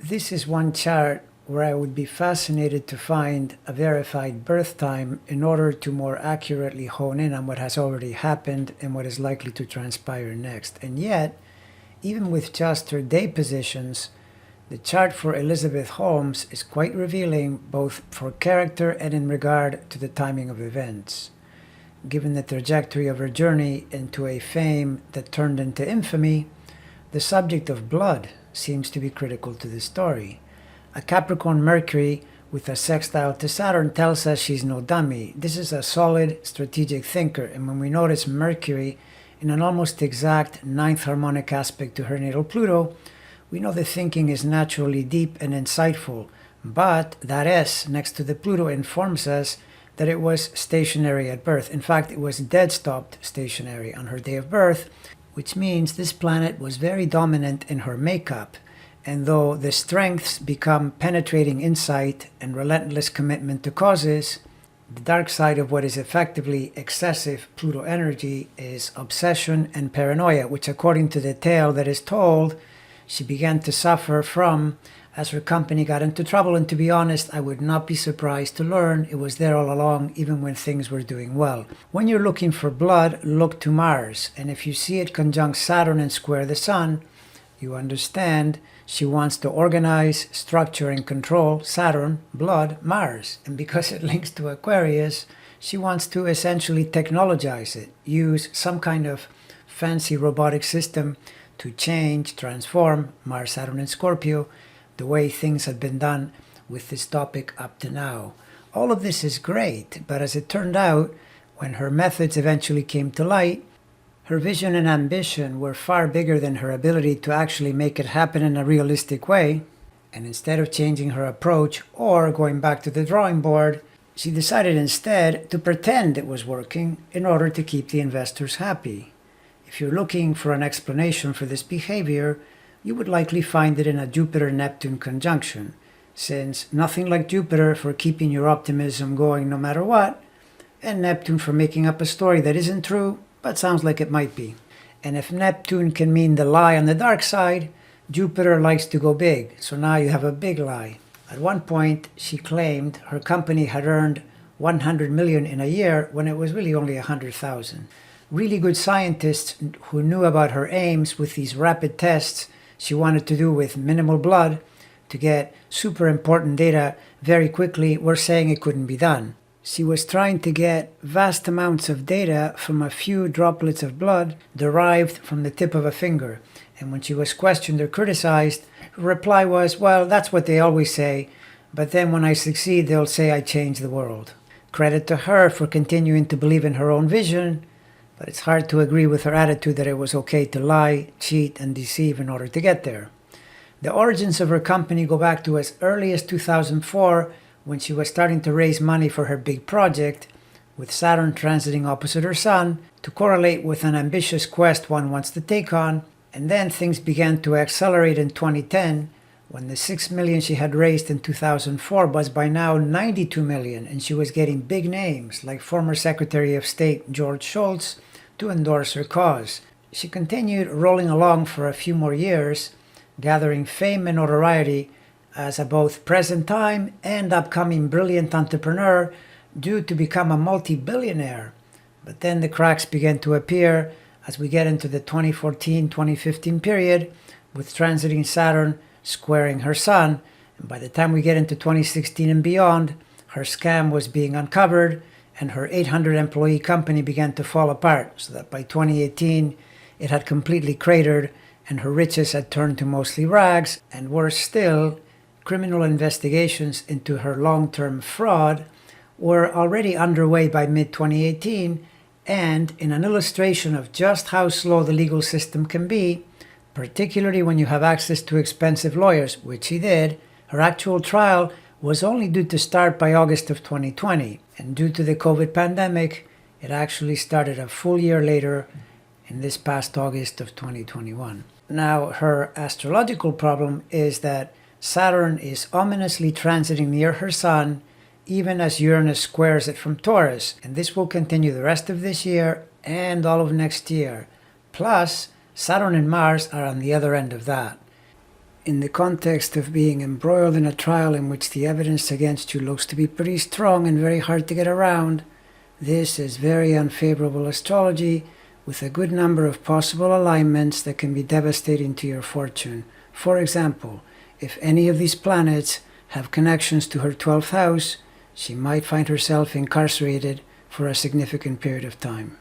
This is one chart where I would be fascinated to find a verified birth time in order to more accurately hone in on what has already happened and what is likely to transpire next. And yet, even with just her day positions, the chart for Elizabeth Holmes is quite revealing both for character and in regard to the timing of events. Given the trajectory of her journey into a fame that turned into infamy, the subject of blood seems to be critical to the story. A Capricorn Mercury with a sextile to Saturn tells us she's no dummy. This is a solid strategic thinker, and when we notice Mercury in an almost exact ninth harmonic aspect to her natal Pluto, we know the thinking is naturally deep and insightful, but that S next to the Pluto informs us that it was stationary at birth. In fact, it was dead stopped stationary on her day of birth, which means this planet was very dominant in her makeup. And though the strengths become penetrating insight and relentless commitment to causes, the dark side of what is effectively excessive Pluto energy is obsession and paranoia, which according to the tale that is told, she began to suffer from as her company got into trouble. And to be honest, I would not be surprised to learn it was there all along, even when things were doing well. When you're looking for blood, look to Mars. And if you see it conjunct Saturn and square the Sun, you understand she wants to organize, structure, and control Saturn, blood, Mars. And because it links to Aquarius, she wants to essentially technologize it, use some kind of fancy robotic system to change, transform Mars, Saturn, and Scorpio the way things had been done with this topic up to now. All of this is great, but as it turned out, when her methods eventually came to light, her vision and ambition were far bigger than her ability to actually make it happen in a realistic way. And instead of changing her approach or going back to the drawing board, she decided instead to pretend it was working in order to keep the investors happy. If you're looking for an explanation for this behavior, you would likely find it in a Jupiter-Neptune conjunction, since nothing like Jupiter for keeping your optimism going no matter what, and Neptune for making up a story that isn't true, but sounds like it might be. And if Neptune can mean the lie on the dark side, Jupiter likes to go big, so now you have a big lie. At one point, she claimed her company had earned 100 million in a year when it was really only 100,000. Really good scientists who knew about her aims with these rapid tests she wanted to do with minimal blood to get super important data very quickly were saying it couldn't be done. She was trying to get vast amounts of data from a few droplets of blood derived from the tip of a finger. And when she was questioned or criticized, her reply was, well, that's what they always say, but then when I succeed, they'll say I changed the world. Credit to her for continuing to believe in her own vision, but it's hard to agree with her attitude that it was okay to lie, cheat, and deceive in order to get there. The origins of her company go back to as early as 2004, when she was starting to raise money for her big project, with Saturn transiting opposite her Sun, to correlate with an ambitious quest one wants to take on. And then things began to accelerate in 2010, when the 6 million she had raised in 2004 was by now 92 million, and she was getting big names like former Secretary of State George Shultz to endorse her cause. She continued rolling along for a few more years, gathering fame and notoriety as a both present time and upcoming brilliant entrepreneur, due to become a multi-billionaire. But then the cracks began to appear as we get into the 2014-2015 period, with transiting Saturn squaring her Sun, and by the time we get into 2016 and beyond, her scam was being uncovered and her 800-employee company began to fall apart, so that by 2018 it had completely cratered and her riches had turned to mostly rags, and worse still, criminal investigations into her long-term fraud were already underway by mid-2018, and in an illustration of just how slow the legal system can be, particularly when you have access to expensive lawyers, which she did, her actual trial was only due to start by August of 2020, and due to the COVID pandemic, it actually started a full year later in this past August of 2021. Now, her astrological problem is that Saturn is ominously transiting near her Sun, even as Uranus squares it from Taurus, and this will continue the rest of this year and all of next year. Plus, Saturn and Mars are on the other end of that. in the context of being embroiled in a trial in which the evidence against you looks to be pretty strong and very hard to get around, this is very unfavorable astrology with a good number of possible alignments that can be devastating to your fortune. For example, if any of these planets have connections to her 12th house, she might find herself incarcerated for a significant period of time.